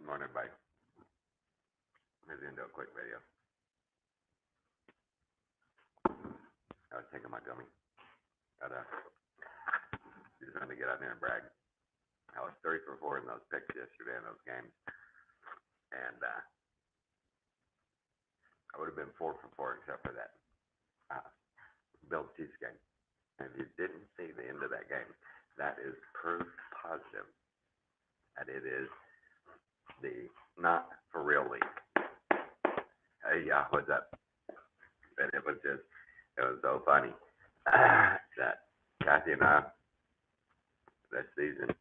Morning, everybody. Let's do a quick video. I was taking my gummy. Just trying to get out there and brag. I was 3 for 4 in those picks yesterday in those games, and I would have been 4 for 4 except for that Bills Chiefs game. And if you didn't see the end of that game, that is proof positive that it is the not for real league. Hey, yeah, what's up? And it was so funny that Kathy and I this season,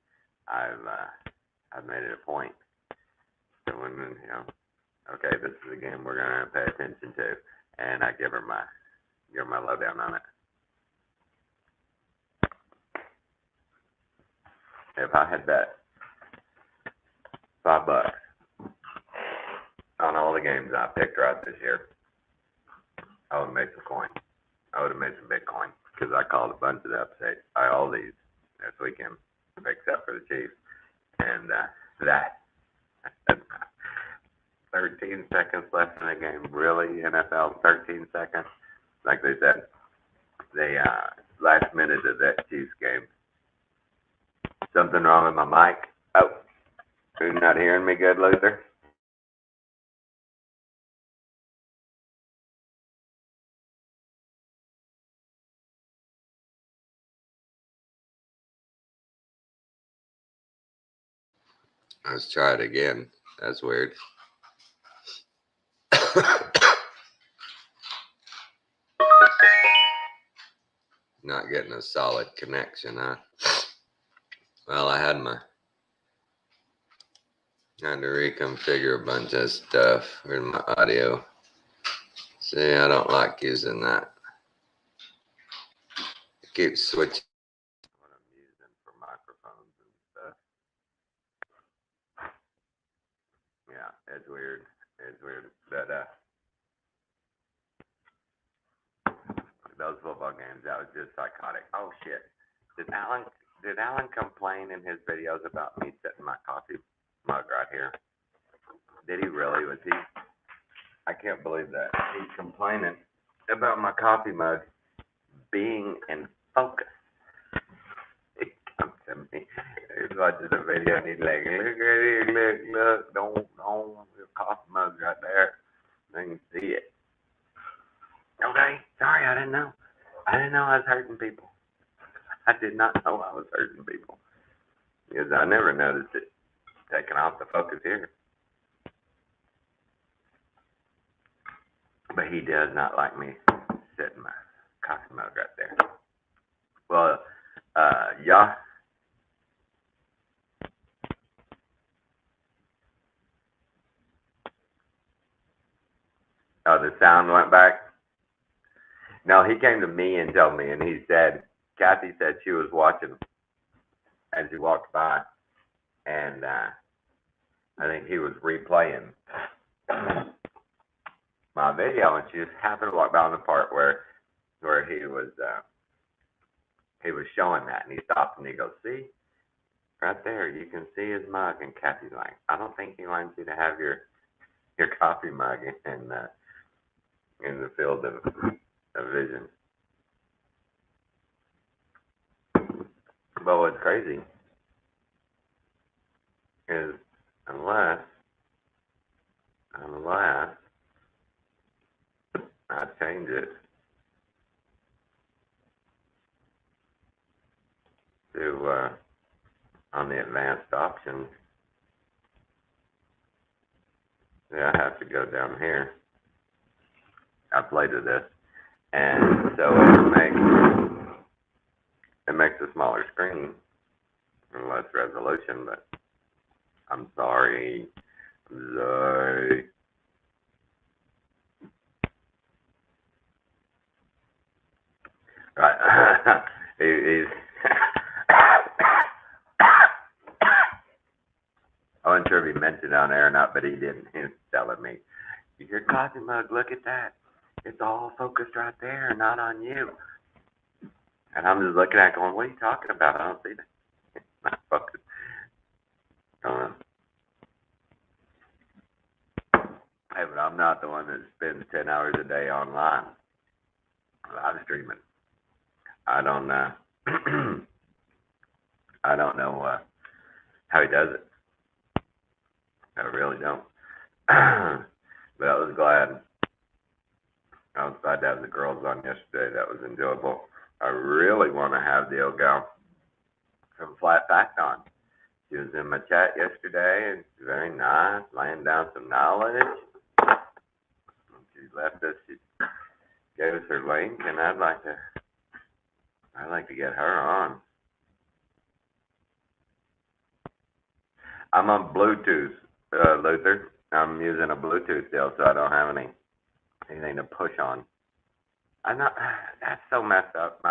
I've made it a point to when okay, this is a game we're gonna pay attention to, and I give her my lowdown on it. If I had bet $5 on all the games I picked right this year, I would have made some coin. I would have made some Bitcoin because I called a bunch of the upsets. All these this weekend, except for the Chiefs, and that 13 seconds left in the game. Really, NFL, 13 seconds. Like they said, the last minute of that Chiefs game. Something wrong with my mic? Oh, you're not hearing me good, Luther? Let's try it again. That's weird. Not getting a solid connection, huh? Well, I had to reconfigure a bunch of stuff with my audio. See, I don't like using that. I keep switching what I'm using for microphones and stuff. Yeah, it's weird. It's weird. But those football games, that was just psychotic. Oh shit. Did Alan complain in his videos about me setting my coffee mug right here? Did he really? Was he? I can't believe that. He's complaining about my coffee mug being in focus. He comes to me. He's watching the video and he's like, look, don't, your coffee mug's right there. I can see it. Okay, sorry, I didn't know. I was hurting people. I did not know I was hurting people. Because I never noticed it taking off the focus here. But he does not like me setting my coffee mug right there. Well, yeah. Oh, the sound went back? No, he came to me and told me, and he said, Kathy said she was watching as he walked by, and I think he was replaying my video, and she just happened to walk by on the part where he was showing that, and he stopped and he goes, see, right there, you can see his mug, and Kathy's like, I don't think he wants you to have your coffee mug in the field of vision. But what's crazy is unless I change it to on the advanced options, I have to go down here. I played with this, and so it makes a smaller screen and less resolution. But I'm sorry. Right. He's I wasn't sure if he mentioned it on air or not, but he didn't. He was telling me, your coffee mug, look at that. It's all focused right there, not on you. And I'm just looking at it going, what are you talking about? I don't see that. It's not focused. I'm not the one that spends 10 hours a day online live streaming. I don't I don't know how he does it. I really don't. But I was glad. I was glad to have the girls on yesterday. That was enjoyable. I really want to have the old gal from Flat Fact on. She was in my chat yesterday, and she's very nice, laying down some knowledge. She left us. She gave us her link, and I'd like to get her on. I'm on Bluetooth, Luther. I'm using a Bluetooth deal, so I don't have anything to push on. I'm not. That's so messed up.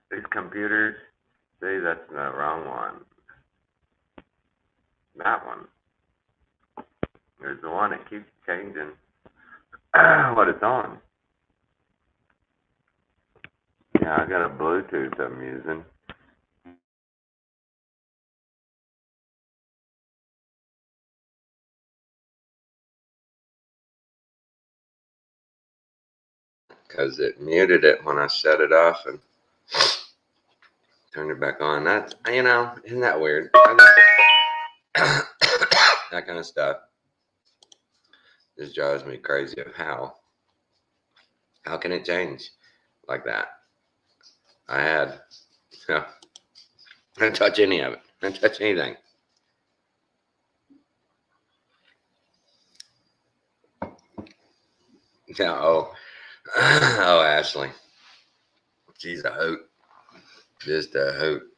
These computers. See, that's the wrong one. That one. There's the one that keeps changing what it's on. Yeah, I got a Bluetooth I'm using. Because it muted it when I shut it off and turned it back on. That's, isn't that weird? That kind of stuff just drives me crazy of how can it change like that? I didn't touch any of it. I didn't touch anything. Yeah, oh, Ashley. She's a hoot. Just a hoot.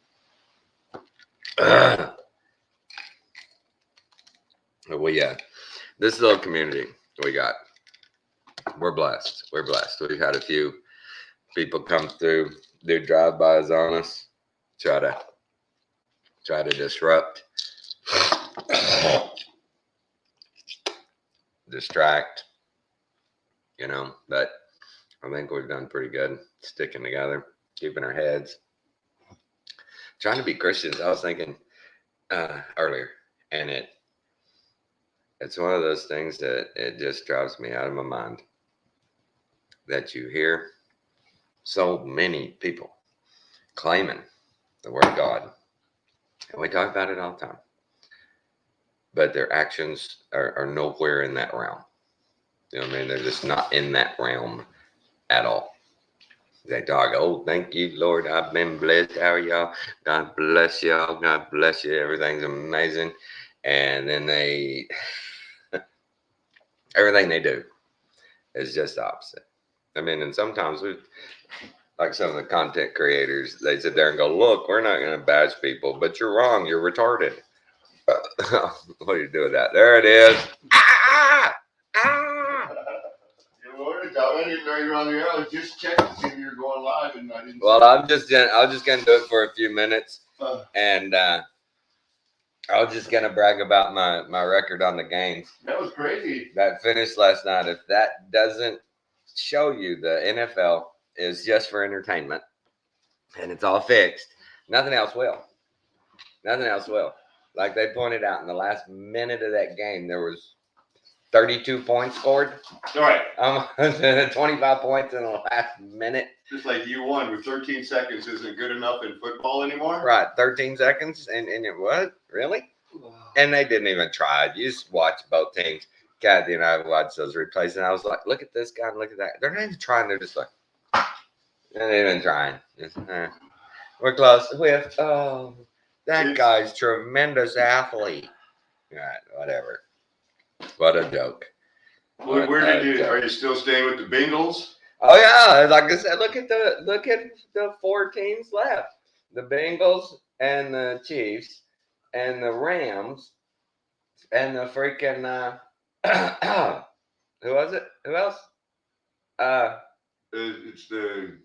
This little community we got, we're blessed. We're blessed. We've had a few people come through, do drive-bys on us, try to disrupt, distract, but I think we've done pretty good sticking together, keeping our heads, trying to be Christians. I was thinking earlier, and it's one of those things that it just drives me out of my mind that you hear so many people claiming the word of God, and we talk about it all the time, but their actions are nowhere in that realm. You know what I mean? They're just not in that realm at all. They talk, oh, thank you, Lord, I've been blessed. How are y'all? God bless y'all. God bless you. Everything's amazing. And then everything they do is just the opposite. I mean, and sometimes like some of the content creators, they sit there and go, look, we're not going to bash people, but you're wrong. You're retarded. What do you do with that? There it is. I didn't know you were on the air. I was just checking to see if you were going live, and I didn't. Well, I was just gonna do it for a few minutes, and I was just gonna brag about my record on the games. That was crazy. That finished last night. If that doesn't show you the NFL is just for entertainment, and it's all fixed, nothing else will. Nothing else will. Like they pointed out in the last minute of that game, there was 32 points scored. All right. 25 points in the last minute. Just like you won with 13 seconds isn't good enough in football anymore. Right, 13 seconds, and it what? Really? And they didn't even try. You just watch both teams. Kathy and I watched those replays, and I was like, look at this guy and look at that. They're not even trying. They're just like, they're not even trying. Just, we're close. That guy's tremendous athlete. Right, whatever. What a joke. Are you still staying with the Bengals? Oh yeah, like I said, look at the four teams left: the Bengals and the Chiefs and the Rams and the freaking who was it? Who else? It's the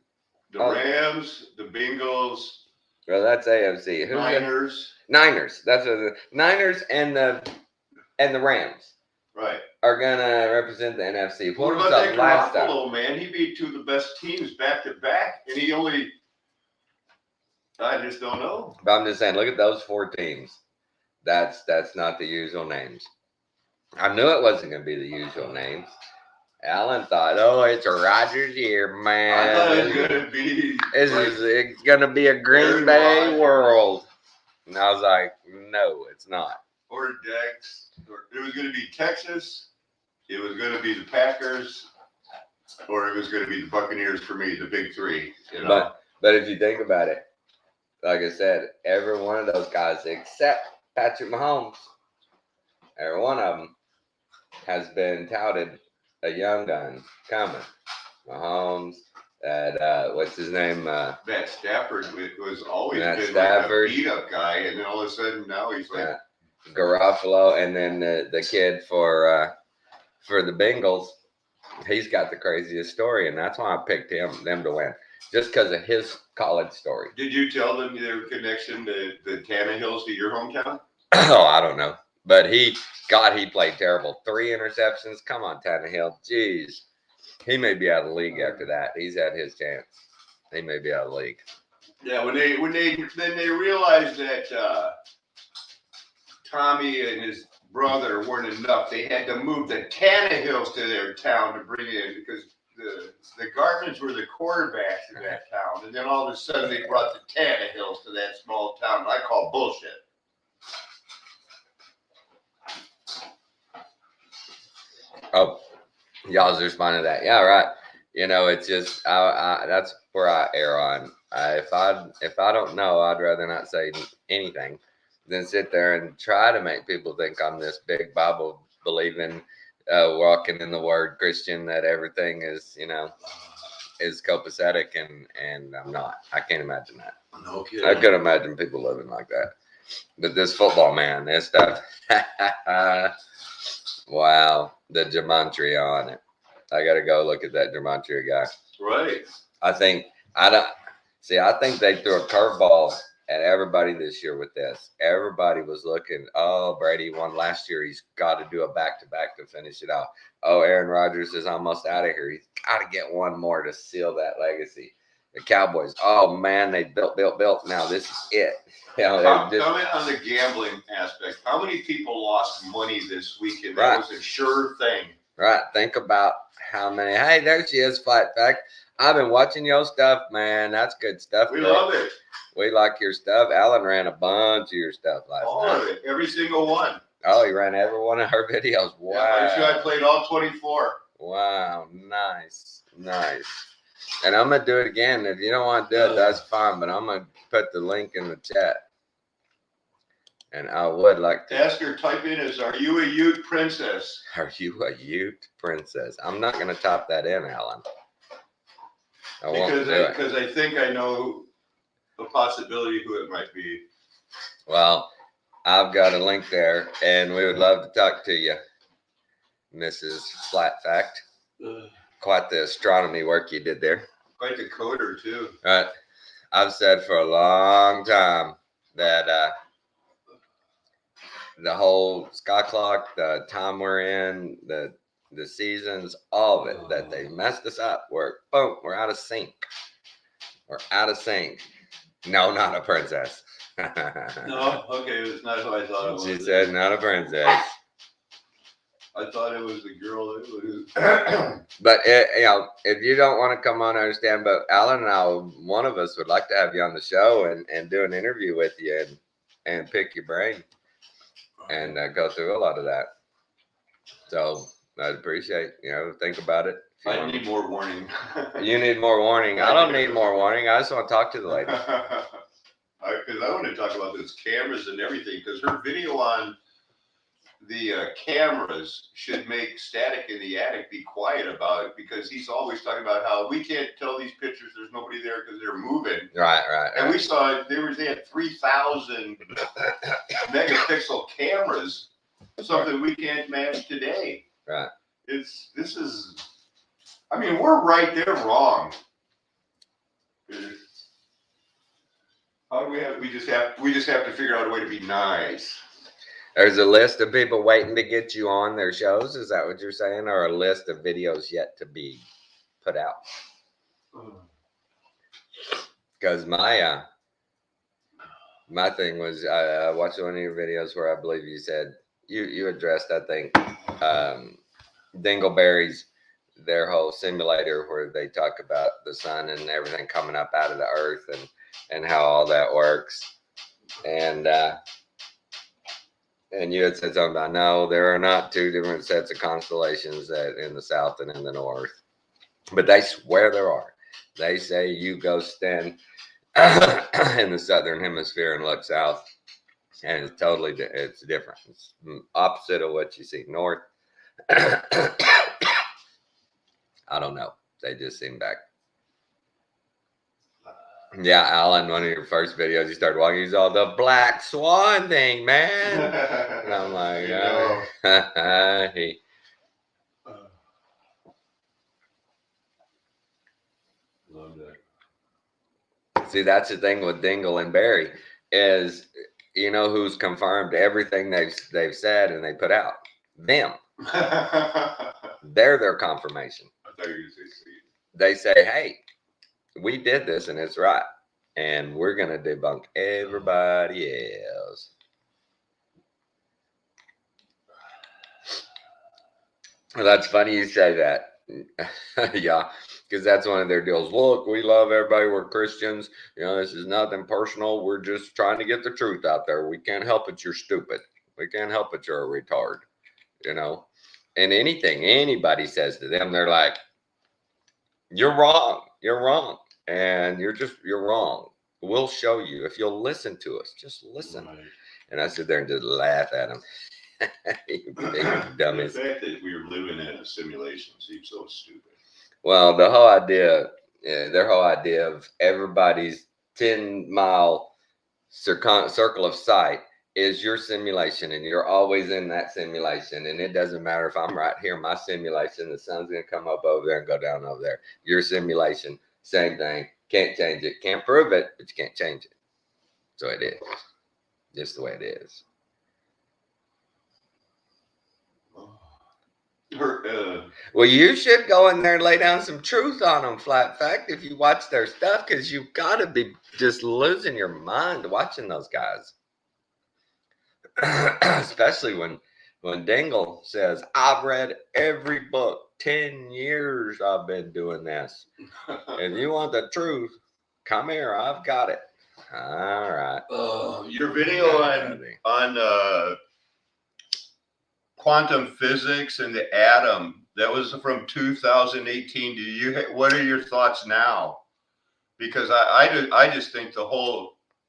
Rams, the Bengals. Well, that's AFC. Who's Niners. Niners. That's what the Niners and the Rams. Right. Are gonna represent the NFC. What about that Garoppolo, man? He beat two of the best teams back to back, and I just don't know. But I'm just saying, look at those four teams. That's not the usual names. I knew it wasn't going to be the usual names. Alan thought, oh, it's a Rogers year, man. I thought it was gonna be. It's going to be a Green Bay Rodgers. world. And I was like, no, it's not. Or Dex. It was gonna be Texas. It was gonna be the Packers, or it was gonna be the Buccaneers for me, the big three. You know? But if you think about it, like I said, every one of those guys except Patrick Mahomes, every one of them has been touted a young gun coming. Mahomes, that what's his name? That Stafford was always Matt been Stafford. like a beat up guy, and then all of a sudden now he's like Garoppolo, and then the kid for the Bengals. He's got the craziest story, and that's why I picked them to win, just because of his college story. Did you tell them their connection to the Tannehills to your hometown? Oh, I don't know, but he played terrible. 3 interceptions. Come on, Tannehill. Jeez, he may be out of the league after that. He's had his chance. He may be out of the league. Yeah, when they realized that Tommy and his brother weren't enough, they had to move the Tannehills to their town to bring in, because the Gardners were the quarterbacks in that town, and then all of a sudden they brought the Tannehills to that small town. I call bullshit. Oh, y'all's responding to that. Yeah, right. You know, it's just that's where I err on. If I don't know, I'd rather not say anything than sit there and try to make people think I'm this big Bible believing, walking in the Word Christian, that everything is, you know, is copacetic, and I'm not. I can't imagine that. No kidding. I couldn't imagine people living like that. But this football, man, this stuff. Wow, the gematria on it. I got to go look at that gematria guy. Right. I think they threw a curveball at everybody this year with this. Everybody was looking, oh, Brady won last year. He's got to do a back-to-back to finish it off. Oh, Aaron Rodgers is almost out of here. He's got to get one more to seal that legacy. The Cowboys, oh, man, they built. Now this is it. You know, Comment on the gambling aspect. How many people lost money this weekend? That was a sure thing. Right. Think about how many. Hey, there she is, Flat Fact. I've been watching your stuff, man. That's good stuff. We love it. We like your stuff. Alan ran a bunch of your stuff last night. All of it. Every single one. Oh, he ran every one of her videos. Wow. Yeah, I'm sure I played all 24. Wow. Nice. And I'm going to do it again. If you don't want to do it, that's fine. But I'm going to put the link in the chat. And I would like to ask her, type in as, are you a Ute princess? Are you a Ute princess? I'm not going to type that in, Alan. Because I think I know a possibility who it might be. Well, I've got a link there, and we would love to talk to you, Mrs. Flat Fact. Quite the astronomy work you did there. Quite the coder, too. Right. I've said for a long time that the whole sky clock, the time we're in, the seasons, all of it, that they messed us up. We're out of sync. We're out of sync. No, not a princess. No, okay, it's not who I thought it was. She said not a princess. I thought it was the girl that was. But if you don't want to come on, I understand. But Alan and I, one of us would like to have you on the show and do an interview with you and pick your brain and go through a lot of that. So I'd appreciate, think about it. I need more warning. You need more warning. I don't need more warning. I just want to talk to the lady. Because I want to talk about those cameras and everything. Because her video on the cameras should make Static in the Attic be quiet about it. Because he's always talking about how we can't tell these pictures there's nobody there because they're moving. Right. And we saw they had 3,000 megapixel cameras. Something we can't match today. Right. We're right, they're wrong. How do we just have to figure out a way to be nice. There's a list of people waiting to get you on their shows. Is that what you're saying? Or a list of videos yet to be put out? Because my My thing was, I watched one of your videos where I believe you said you addressed, I think, Dingleberries, their whole simulator where they talk about the sun and everything coming up out of the earth and how all that works. And you had said something about, no, there are not two different sets of constellations that in the south and in the north, but they swear there are. They say you go stand in the southern hemisphere and look south, and it's totally it's different. It's opposite of what you see north. I don't know. They just seem back. Yeah, Alan, one of your first videos, you started walking. He's all the black swan thing, man. And I'm like, he. Love that. See, that's the thing with Dingle and Barry is, you know, who's confirmed everything they've said and they put out? Them. They're their confirmation. I thought you were going to say Steve. They say, hey, we did this and it's right. And we're going to debunk everybody else. Well, that's funny you say that. Yeah, because that's one of their deals. Look, we love everybody. We're Christians. You know, this is nothing personal. We're just trying to get the truth out there. We can't help it. You're stupid. We can't help it. You're a retard. You know, and anything anybody says to them, they're like, you're wrong. You're wrong. And you're wrong. We'll show you if you'll listen to us. Just listen. Right. And I sit there and just laugh at them. You big dummies. The fact that we were living in a simulation seems so stupid. Well, the whole idea, their whole idea of everybody's 10-mile circle of sight is your simulation, and you're always in that simulation. And it doesn't matter if I'm right here, my simulation, the sun's going to come up over there and go down over there. Your simulation, same thing. Can't change it. Can't prove it, but you can't change it. So it is. Just the way it is. Well, you should go in there and lay down some truth on them, flat fact, if you watch their stuff, because you've got to be just losing your mind watching those guys. Especially when Dingle says, I've read every book. 10 years I've been doing this. If you want the truth, come here. I've got it. All right. Your video on quantum physics and the atom, that was from 2018. What are your thoughts now? Because I just think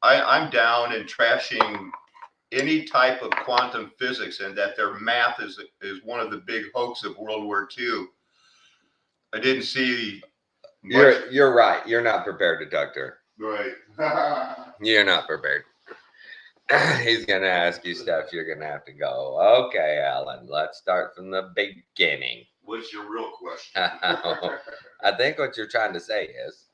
I'm down in trashing any type of quantum physics, and that their math is one of the big hoax of World War II. I didn't see much. You're right. You're not prepared to talk to her. Right. You're not prepared. He's going to ask you stuff. You're going to have to go, okay, Alan, let's start from the beginning. What's your real question? I think what you're trying to say is,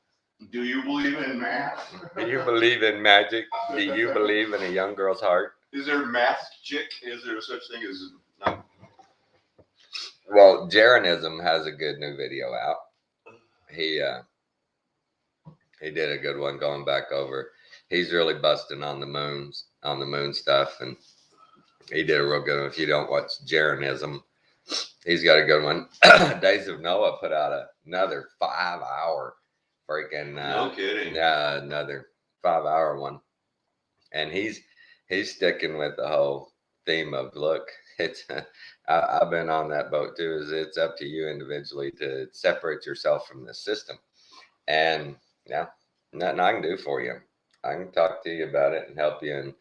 do you believe in math? Do you believe in magic? Do you believe in a young girl's heart? Is there magic? Is there such thing as no? Well, Jeranism has a good new video out. He did a good one going back over. He's really busting on the moon stuff, and he did a real good one. If you don't watch Jeranism, he's got a good one. Days of Noah put out another 5-hour freaking no kidding. Yeah, another 5-hour one, and he's sticking with the whole theme of, look, it's I've been on that boat too. Is it's up to you individually to separate yourself from the system, and yeah, nothing I can do for you. I can talk to you about it and help you, and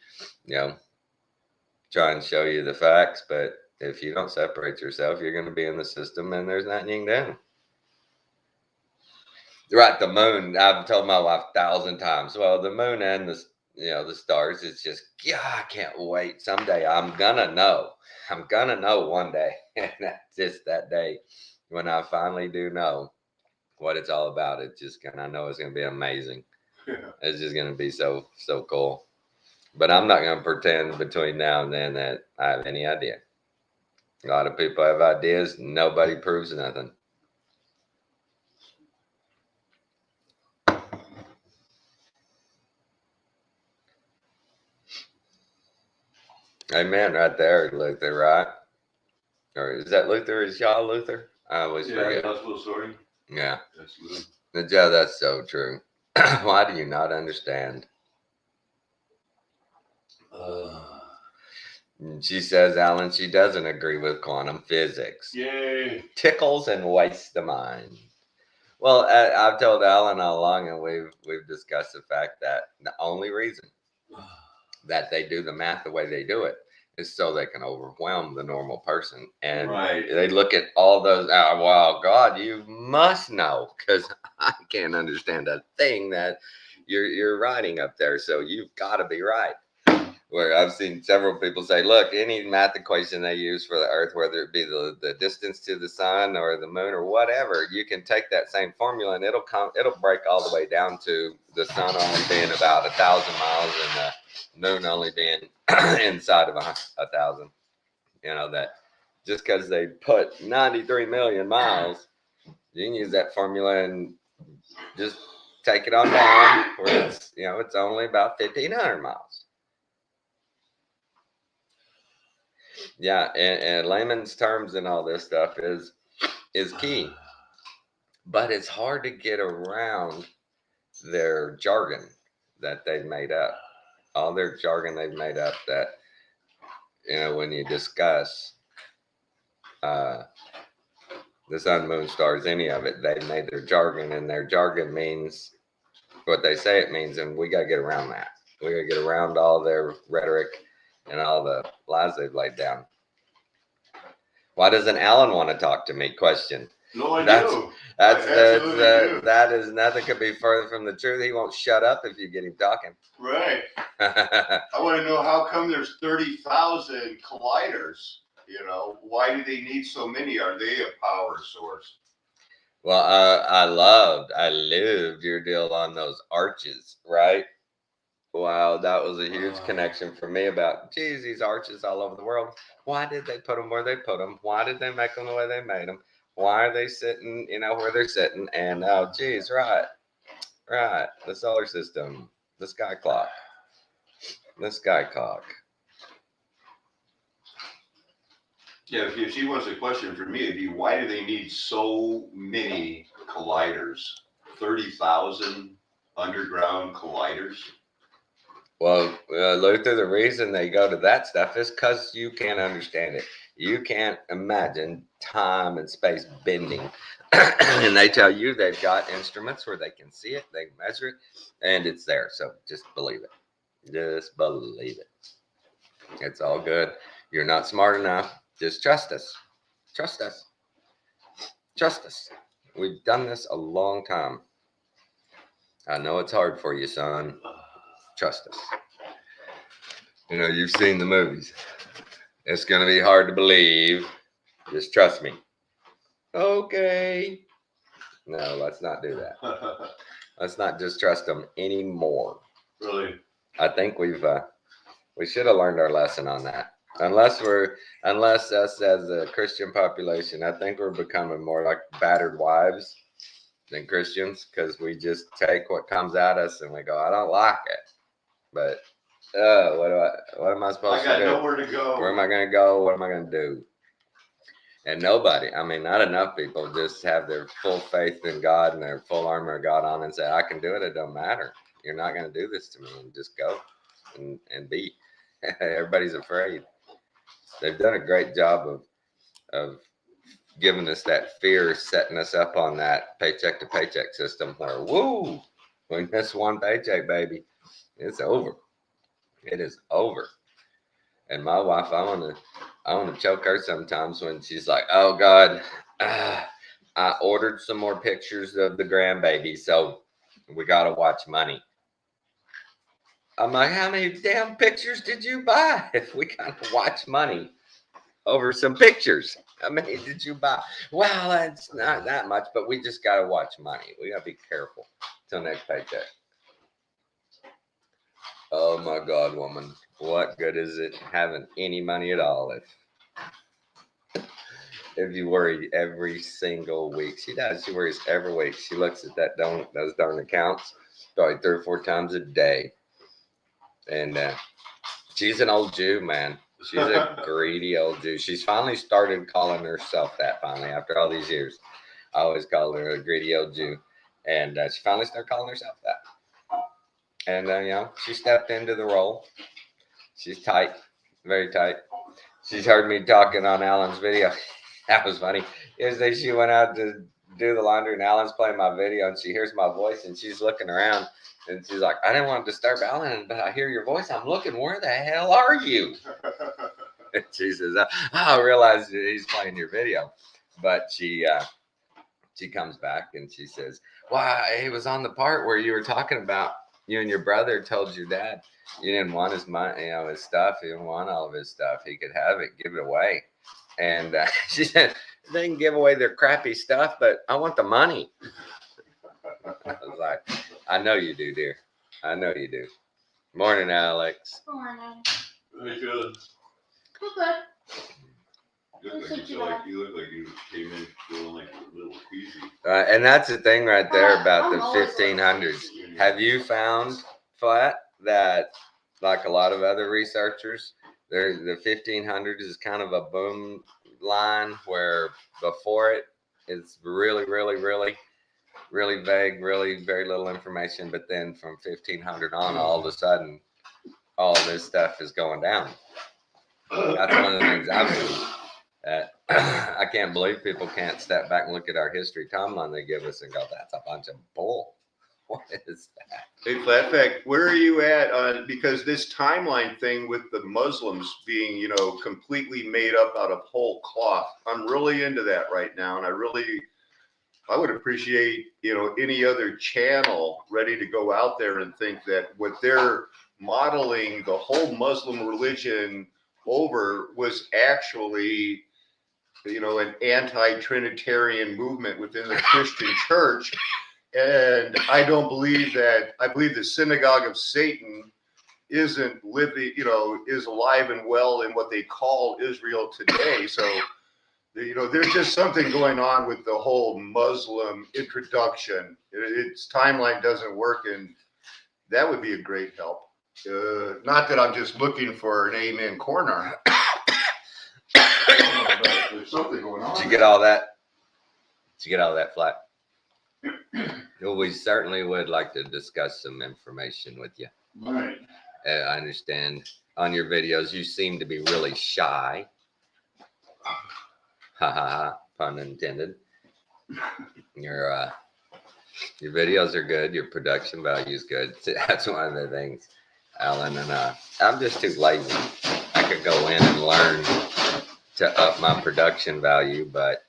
try and show you the facts. But if you don't separate yourself, you're going to be in the system, and there's nothing you can do. Right, the moon. I've told my wife 1,000 times. Well, the moon and the stars. It's just, yeah, I can't wait. Someday I'm gonna know. I'm gonna know one day, and that's just that day when I finally do know what it's all about. It's just I know it's gonna be amazing. Yeah. It's just gonna be so cool. But I'm not gonna pretend between now and then that I have any idea. A lot of people have ideas. Nobody proves nothing. Amen, right there, Luther, right? Or is that Luther? Is y'all Luther? I always forget. that's a little story. Yeah. That's good. Yeah, that's so true. Why do you not understand? She says, Alan, she doesn't agree with quantum physics. Yay. Tickles and wastes the mind. Well, I've told Alan all along, and we've discussed the fact that the only reason that they do the math the way they do it is so they can overwhelm the normal person. And they look at all those, wow, God, you must know, because I can't understand a thing that you're writing up there. So you've got to be right. Where I've seen several people say, look, any math equation they use for the Earth, whether it be the distance to the sun or the moon or whatever, you can take that same formula and it'll break all the way down to the sun only being about 1,000 miles and the moon only being inside of 1,000. You know, that just because they put 93 million miles, you can use that formula and just take it on down where it's, you know, it's only about 1,500 miles. Yeah, and layman's terms and all this stuff is key, but it's hard to get around their jargon that they've made up. All their jargon they've made up that, you know, when you discuss the sun, moon, stars, any of it, they've made their jargon, and their jargon means what they say it means, and we got to get around that. We got to get around all their rhetoric and all the lies they've laid down. Why doesn't Alan want to talk to me? Question. No, I do. That is nothing could be further from the truth. He won't shut up if you get him talking. Right. I want to know how come there's 30,000 colliders. You know, why do they need so many? Are they a power source? Well, I loved your deal on those arches, right? Wow, that was a huge connection for me about, geez, these arches all over the world. Why did they put them where they put them? Why did they make them the way they made them? Why are they sitting, you know, where they're sitting? And, oh, geez, right. The solar system, the sky clock. Yeah, if she wants a question for me, it'd be why do they need so many colliders? 30,000 underground colliders? Well, Luther, the reason they go to that stuff is because you can't understand it. You can't imagine time and space bending. And they tell you they've got instruments where they can see it, they can measure it, and it's there. So just believe it. Just believe it. It's all good. You're not smart enough. Just trust us. Trust us. Trust us. We've done this a long time. I know it's hard for you, son. Trust us. You know, you've seen the movies. It's going to be hard to believe. Just trust me. Okay. No, let's not do that. Let's not just trust them anymore. Really? I think we should have learned our lesson on that. Unless us as a Christian population, I think we're becoming more like battered wives than Christians, because we just take what comes at us and we go, I don't like it. But what am I supposed to do? I got nowhere to go. Where am I going to go? What am I going to do? And nobody, I mean, not enough people just have their full faith in God and their full armor of God on and say, I can do it. It don't matter. You're not going to do this to me, and just go and be. Everybody's afraid. They've done a great job of giving us that fear, setting us up on that paycheck to paycheck system where, woo, we miss one paycheck, baby, it's over. It is over. And my wife, I want to choke her sometimes when she's like, oh God, I ordered some more pictures of the grandbaby, so we got to watch money. I'm like, how many damn pictures did you buy if we got to watch money over some pictures? How many did you buy? Well, it's not that much, but we just got to watch money. We got to be careful till next paycheck. Oh my God, woman. What good is it having any money at all if you worry every single week? She does. She worries every week. She looks at those darn accounts probably 3 or 4 times a day. And she's an old Jew, man. She's a greedy old Jew. She's finally started calling herself that. Finally, after all these years, I always called her a greedy old Jew, and she finally started calling herself that. And you know, she stepped into the role. She's tight, very tight. She's heard me talking on Alan's video. That was funny. Yesterday she went out to do the laundry, and Alan's playing my video, and she hears my voice, and she's looking around, and she's like, "I didn't want to disturb Alan, but I hear your voice. I'm looking. Where the hell are you?" And she says, "I realize he's playing your video," but she comes back and she says, "Well, he was on the part where you were talking about you and your brother told your dad you didn't want his money, you know, his stuff. You didn't want all of his stuff. He could have it, give it away." And she said, "They can give away their crappy stuff, but I want the money." I was like, "I know you do, dear. I know you do." Morning, Alex. Morning. Hey, good. Okay. You look like you came in feeling like a little queasy. And that's the thing right there about the I'm always 1500s. Have you found, Flat, that like a lot of other researchers, the 1500s is kind of a boom line where before it, it's really, really, really, really vague, really very little information. But then from 1500 on, all of a sudden, all this stuff is going down. That's one of the things I've seen. I can't believe people can't step back and look at our history timeline they give us and go, "That's a bunch of bull." What is that? Hey, Flat Fact, where are you at on, because this timeline thing with the Muslims being, you know, completely made up out of whole cloth, I'm really into that right now. And I would appreciate, you know, any other channel ready to go out there and think that what they're modeling the whole Muslim religion over was actually, you know, an anti-Trinitarian movement within the Christian church. And I don't believe that. I believe the synagogue of Satan isn't living, you know, is alive and well in what they call Israel today. So, you know, there's just something going on with the whole Muslim introduction. Its timeline doesn't work, and that would be a great help. Not that I'm just looking for an amen corner. There's something going on. Did you get all that? Did you get all that, Flat? Well, we certainly would like to discuss some information with you. Right. I understand on your videos you seem to be really shy. Ha ha ha, pun intended. Your videos are good. Your production value is good. That's one of the things, Alan, and I'm just too lazy. I could go in and learn to up my production value, but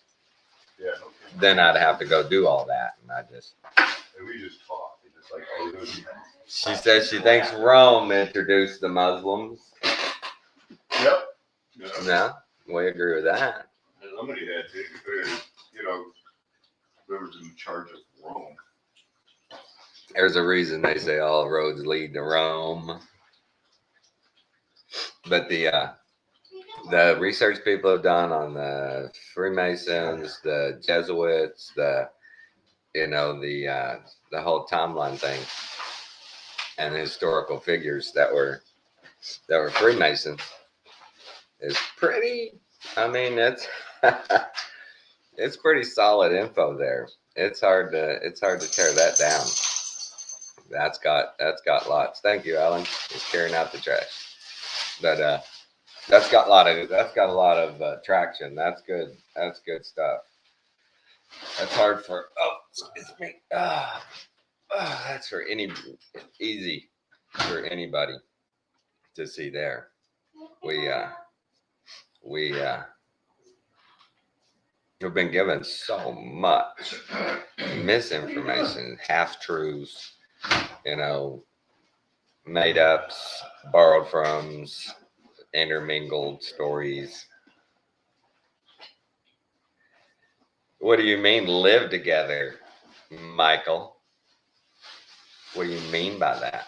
Yeah. then I'd have to go do all that, and And we just talk. It's just like, oh, She says she thinks Rome introduced the Muslims. Yep. No, we agree with that. Somebody had to, you know, whoever's in charge of Rome. There's a reason they say all roads lead to Rome. But the research people have done on the Freemasons, the Jesuits, the whole timeline thing, and the historical figures that were Freemasons is pretty. I mean, it's it's pretty solid info there. It's hard to tear that down. That's got lots. Thank you, Alan. He's carrying out the trash. But that's got a lot of traction. That's good. That's good stuff. That's hard for. Oh, excuse me. That's for easy for anybody to see there. We've been given so much misinformation, half truths, you know, made ups, borrowed from, intermingled stories. What do you mean live together, Michael? What do you mean by that?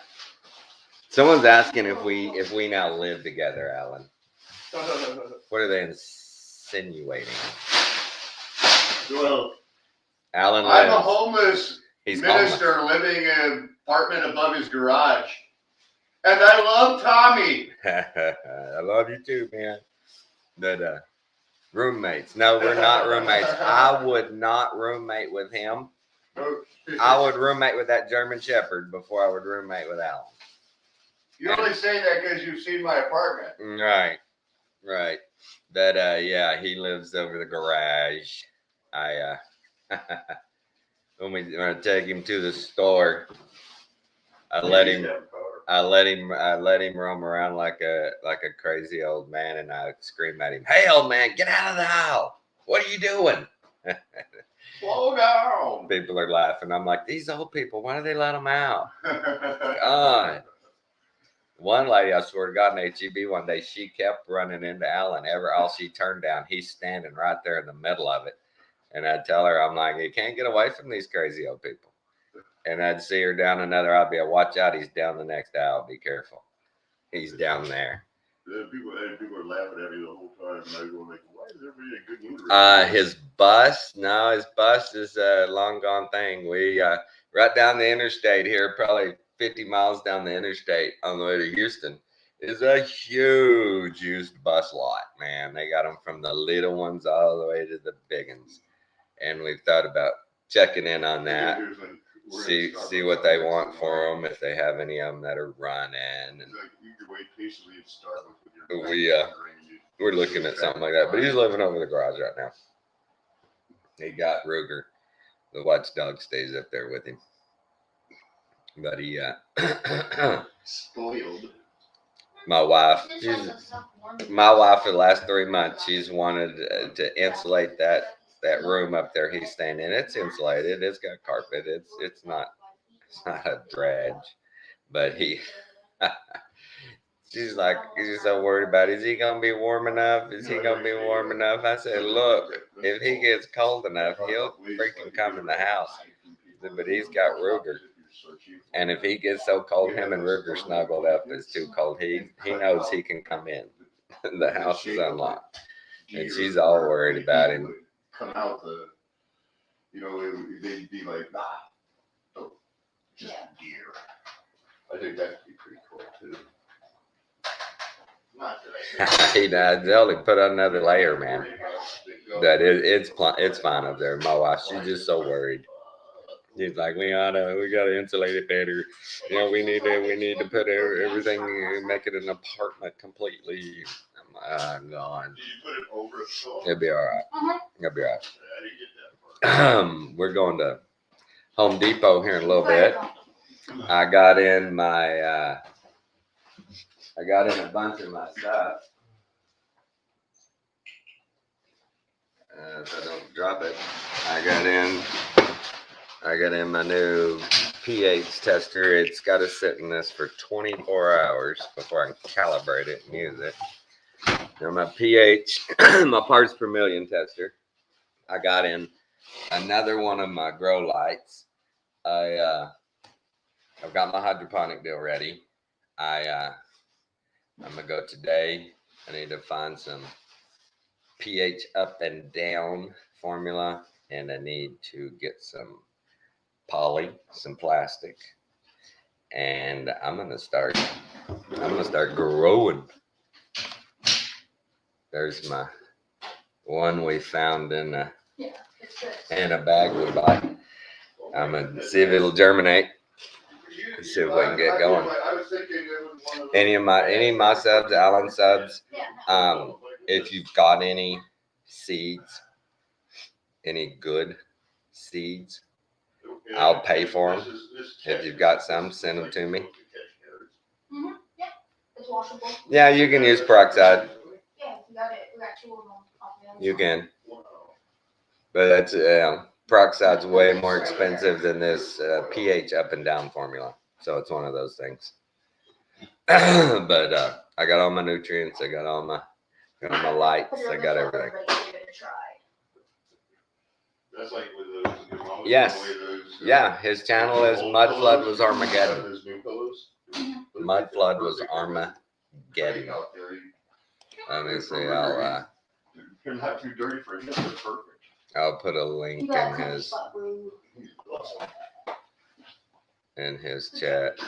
Someone's asking if we now live together, Alan. What are they insinuating? Well, Alan I'm a lives. homeless He's minister living in an apartment above his garage. And I love Tommy. I love you too, man. But roommates. No, we're not roommates. I would not roommate with him. I would roommate with that German Shepherd before I would roommate with Alan. You only say that because you've seen my apartment. Right. But yeah, he lives over the garage. When I take him to the store, I let him roam around like a crazy old man, and I scream at him, "Hey, old man, get out of the aisle! What are you doing?" Slow down. People are laughing. I'm like, these old people, why do they let them out? God. One lady, I swear to God, in HEB one day, she kept running into Alan. All she turned down, he's standing right there in the middle of it. And I'd tell her, I'm like, you can't get away from these crazy old people. And I'd see her down another aisle, be a watch out, he's down the next aisle, be careful. He's down there. People are laughing at me the whole time, and I go like, why is everybody in a good mood? His bus is a long gone thing. We right down the interstate here, probably 50 miles down the interstate on the way to Houston, is a huge used bus lot, man. They got them from the little ones all the way to the big ones. And we've thought about checking in on that. See what they want for them, if they have any of them that are running. And we're looking at something like that. But he's living over the garage right now. He got Ruger. The watchdog stays up there with him. But he spoiled. My wife for the last 3 months, she's wanted to insulate that room up there he's staying in. It's insulated. It's got carpet. It's not a dredge. But she's so worried about, is he gonna be warm enough? Is he gonna be warm enough? I said, look, if he gets cold enough, he'll freaking come in the house. But he's got Ruger. And if he gets so cold, him and Ruger snuggled up, it's too cold. He knows he can come in. The house is unlocked. And she's all worried about him. Come out they'd be like, nah, oh, just deer. I think that'd be pretty cool too. He only put on another layer, man. But it's fine up there. My wife, she's just so worried. She's like, we gotta insulate it better. We need to put everything, make it an apartment completely. God. Did you put it over a stove? It'll be all right. It'll be all right. I didn't get that part. We're going to Home Depot here in a little bit. I got in a bunch of my stuff. If I don't drop it, I got in my new pH tester. It's got to sit in this for 24 hours before I can calibrate it and use it. Now my pH, my parts per million tester. I got in another one of my grow lights. I've got my hydroponic deal ready. I'm gonna go today. I need to find some pH up and down formula, and I need to get some poly, some plastic, and I'm gonna start growing. There's my one we found in a bag we bought. I'm gonna see if it'll germinate. See if we can get going. Any of my subs, Alan subs, if you've got any seeds, any good seeds, I'll pay for them. If you've got some, send them to me. Mm-hmm. Yeah, it's washable. Yeah, you can use peroxide. Yeah, we got two of them. You can. But that's peroxide's way more expensive than this pH up and down formula. So it's one of those things. But I got all my nutrients. I got all my lights. I got everything. That's like with the yes. Yeah, his channel is Mud Flood Was Armageddon. Mud Flood Was Armageddon. Let me see. You're not too dirty for him. They're perfect. I'll put a link in his chat.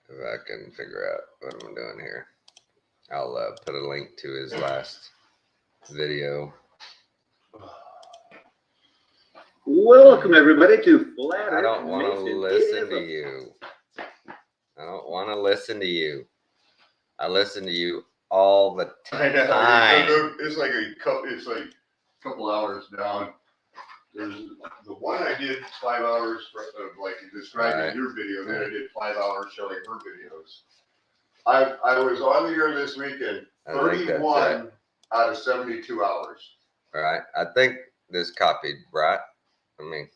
if I can figure out what I'm doing here. I'll put a link to his last video. Welcome everybody to Flat I Earth don't want to Nation. listen to you. I don't want to listen to you. I listen to you all the I know. time. It's like a couple hours down. There's the one I did 5 hours of like describing Right. your video, then I did 5 hours showing her videos. I was on the air this weekend, I think that's 31 out of 72 hours. All right. I think this copied, right? I mean,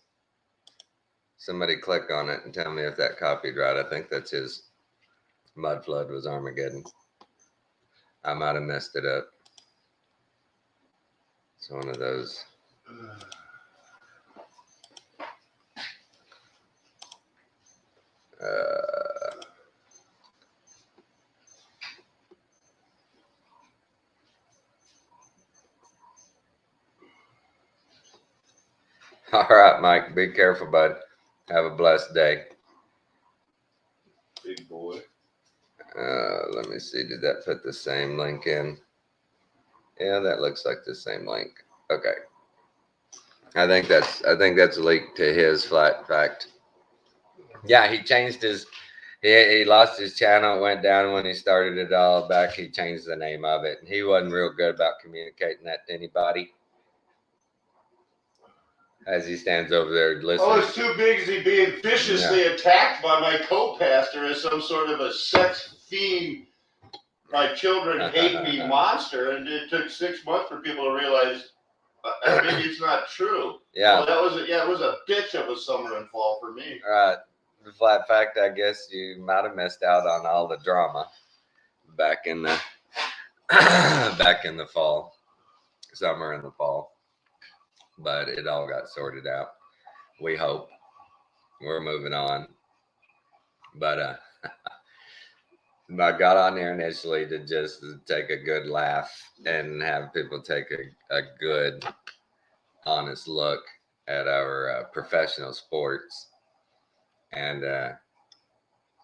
somebody click on it and tell me if that copied right. I think that's his Mud Flood was Armageddon. I might have messed it up. It's one of those. All right, Mike. Be careful, bud. Have a blessed day. Big boy. Let me see. Did that put the same link in? Yeah, that looks like the same link. Okay. I think that's linked to his Flat Fact. Yeah, he changed his. He lost his channel. It went down when he started it all back. He changed the name of it. He wasn't real good about communicating that to anybody. As he stands over there listening. I was too busy being viciously attacked by my co-pastor as some sort of a sex fiend, my children hate me monster, and it took 6 months for people to realize maybe it's not true. Yeah. Well, it was a bitch of a summer and fall for me. All right. The Flat Fact, I guess you might have missed out on all the drama back in the fall, summer and the fall, but it all got sorted out. We hope. We're moving on, but I got on there initially to just take a good laugh and have people take a good, honest look at our professional sports. And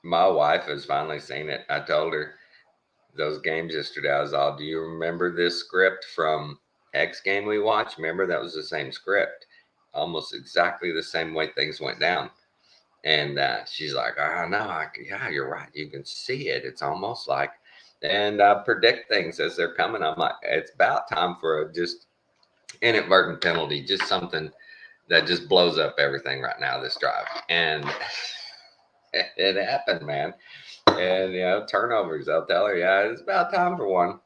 my wife has finally seen it. I told her those games yesterday, I was all, do you remember this script from X game we watched? Remember, that was the same script. Almost exactly the same way things went down. And she's like, oh, no, yeah, you're right. You can see it. It's almost like, and I predict things as they're coming. I'm like, it's about time for a just inadvertent penalty, just something that just blows up everything right now, this drive. And it happened, man. And, turnovers, I'll tell her, yeah, it's about time for one.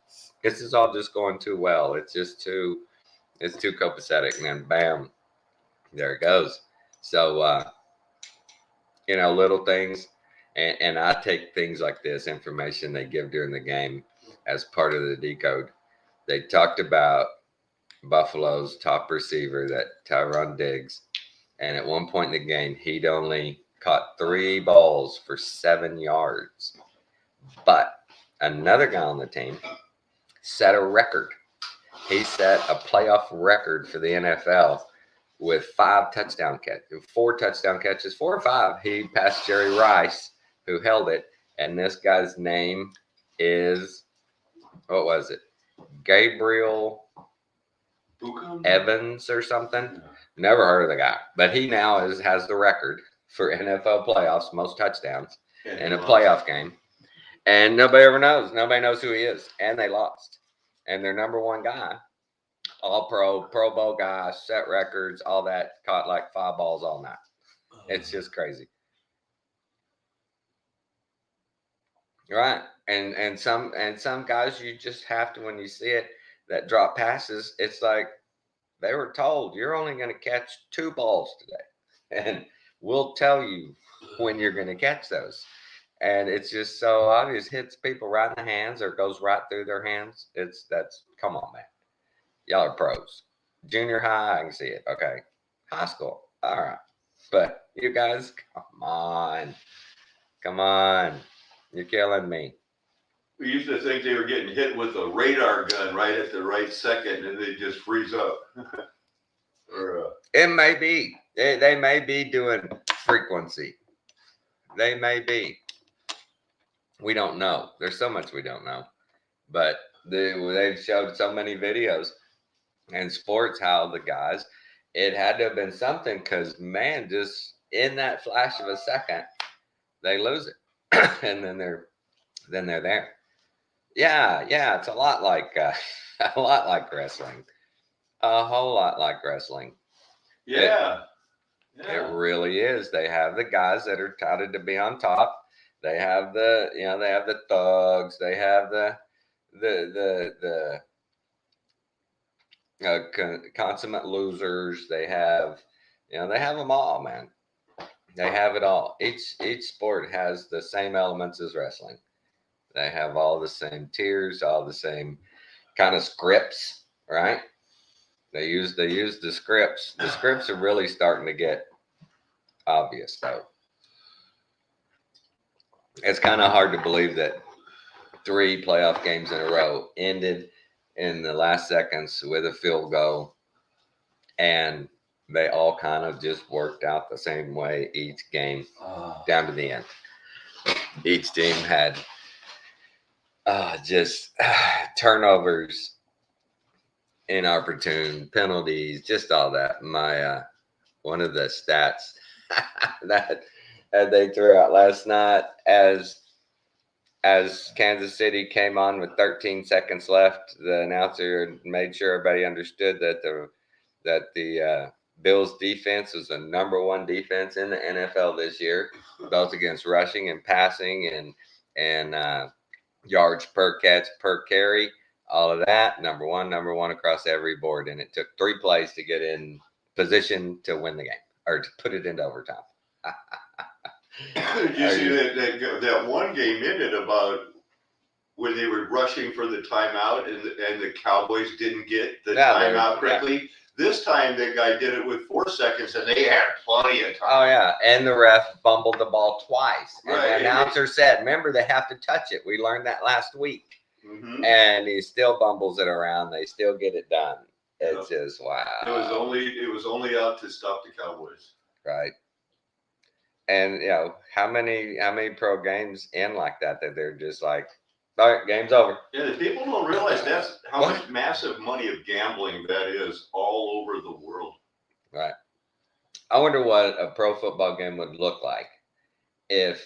This is all just going too well. It's too copacetic. And then, bam, there it goes. So, little things. And I take things like this information they give during the game as part of the decode. They talked about Buffalo's top receiver, that Tyron Diggs. And at one point in the game, he'd only caught 3 balls for 7 yards. But another guy on the team set a record. He set a playoff record for the NFL with 4 touchdown catches, 4 or 5. He passed Jerry Rice, who held it. And this guy's name is, what was it? Gabriel Evans or something. Never heard of the guy, but he now has the record for NFL playoffs, most touchdowns in a playoff game. And nobody ever knows. Nobody knows who he is. And they lost. And their number one guy, all Pro Bowl guy, set records, all that, caught like 5 balls all night. It's just crazy. Right. And some guys, you just have to, when you see it, that drop passes, it's like they were told you're only going to catch 2 balls today. And we'll tell you when you're going to catch those. And it's just so obvious, hits people right in the hands or goes right through their hands. Come on, man. Y'all are pros. Junior high, I can see it. Okay. High school. All right. But you guys, come on. You're killing me. We used to think they were getting hit with a radar gun right at the right second, and they just freeze up. It may be. They may be doing frequency. They may be. We don't know. There's so much we don't know. But they've showed so many videos and sports how the guys, it had to have been something because, man, just in that flash of a second, they lose it. And then they're there. Yeah, it's a lot like a lot like wrestling. A whole lot like wrestling. Yeah. It really is. They have the guys that are touted to be on top. They have they have the thugs. They have the consummate losers. They have, they have them all, man. They have it all. Each sport has the same elements as wrestling. They have all the same tiers, all the same kind of scripts, right? They use the scripts. The scripts are really starting to get obvious, though. It's kind of hard to believe that 3 playoff games in a row ended in the last seconds with a field goal, and they all kind of just worked out the same way each game down to the end. Each team had just turnovers, inopportune penalties, just all that. My one of the stats that they threw out last night as Kansas City came on with 13 seconds left, the announcer made sure everybody understood that the Bills defense was the #1 defense in the NFL this year, both against rushing and passing and yards per catch, per carry, all of that. Number one across every board. And it took 3 plays to get in position to win the game or to put it into overtime. Did you see that one game ended about when they were rushing for the timeout and the Cowboys didn't get the timeout correctly? Yeah. This time the guy did it with 4 seconds and they had plenty of time. Oh, yeah. And the ref bumbled the ball twice. And the announcer said, remember, they have to touch it. We learned that last week. Mm-hmm. And he still bumbles it around. They still get it done. It's just, wow. It was only out to stop the Cowboys. Right. And, how many pro games end like that they're just like, all right, game's over. Yeah, the people don't realize that's how much massive money of gambling that is all over the world. Right. I wonder what a pro football game would look like if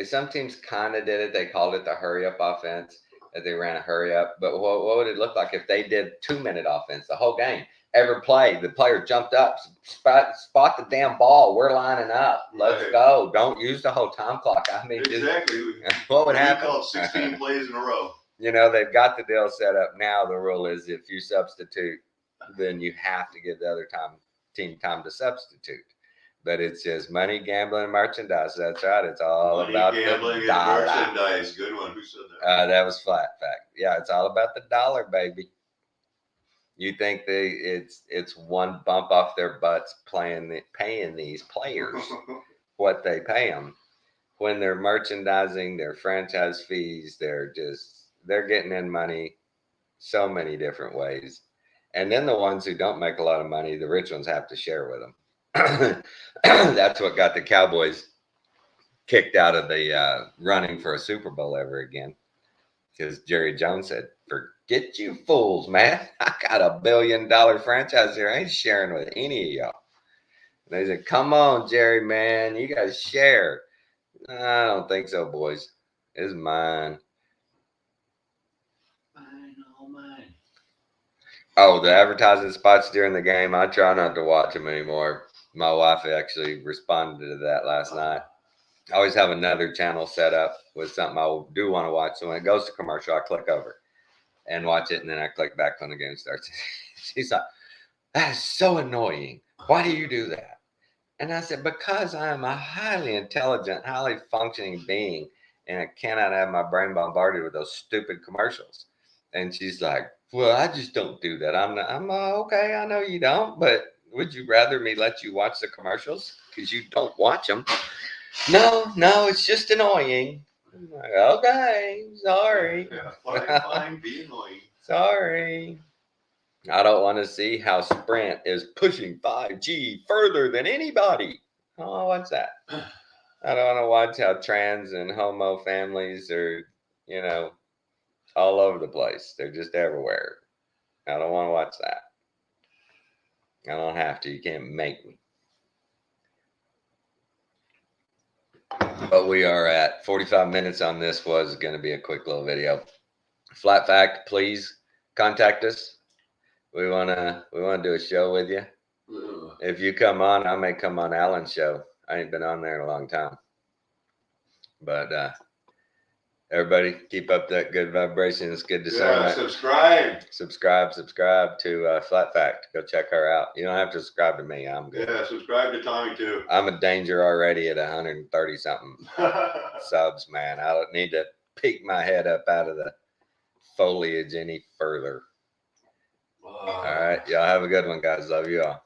some teams kind of did it. They called it the hurry up offense, that they ran a hurry up. But what would it look like if they did 2-minute offense the whole game? Every play, the player jumped up, spot the damn ball. We're lining up. Let's go. Don't use the whole time clock. I mean, exactly. What would happen? We called 16 plays in a row. They've got the deal set up now. The rule is if you substitute, then you have to give the other team time to substitute. But it's just money, gambling, and merchandise. That's right. It's all money, about gambling, the dollar. And merchandise. Good one. Who said that? That was Flat Fact. Yeah, it's all about the dollar, baby. You think it's one bump off their butts paying these players what they pay them when they're merchandising, their franchise fees, they're getting in money so many different ways. And then the ones who don't make a lot of money, the rich ones have to share with them. That's what got the Cowboys kicked out of the running for a Super Bowl ever again. Because Jerry Jones said, forget you fools, man. I got $1 billion franchise here. I ain't sharing with any of y'all. And they said, come on, Jerry, man. You got to share. I don't think so, boys. It's mine. Mine. Oh, the advertising spots during the game, I try not to watch them anymore. My wife actually responded to that last night. I always have another channel set up with something I do want to watch. So when it goes to commercial, I click over and watch it. And then I click back when the game starts. She's like, that is so annoying. Why do you do that? And I said, because I am a highly intelligent, highly functioning being. And I cannot have my brain bombarded with those stupid commercials. And she's like, well, I just don't do that. I'm okay. I know you don't. But would you rather me let you watch the commercials? Because you don't watch them. No, it's just annoying. I'm like, okay, sorry. Yeah, fine, be annoying. Sorry. I don't want to see how Sprint is pushing 5G further than anybody. Oh, what's that? I don't want to watch how trans and homo families are, you know, all over the place. They're just everywhere. I don't want to watch that. I don't have to. You can't make me. But we are at 45 minutes on this. Was going to be a quick little video. Flat fact, please contact us. We wanna do a show with you. If you come on, I may come on Alan's show. I ain't been on there in a long time. But everybody keep up that good vibration. It's good to Yeah, say. subscribe. Subscribe to Flat Fact. Go check her out. You don't have to subscribe to me. I'm good. Yeah, subscribe to Tommy too. I'm a danger already at 130 something subs, man. I don't need to peek my head up out of the foliage any further. All right. Y'all have a good one, guys. Love you all.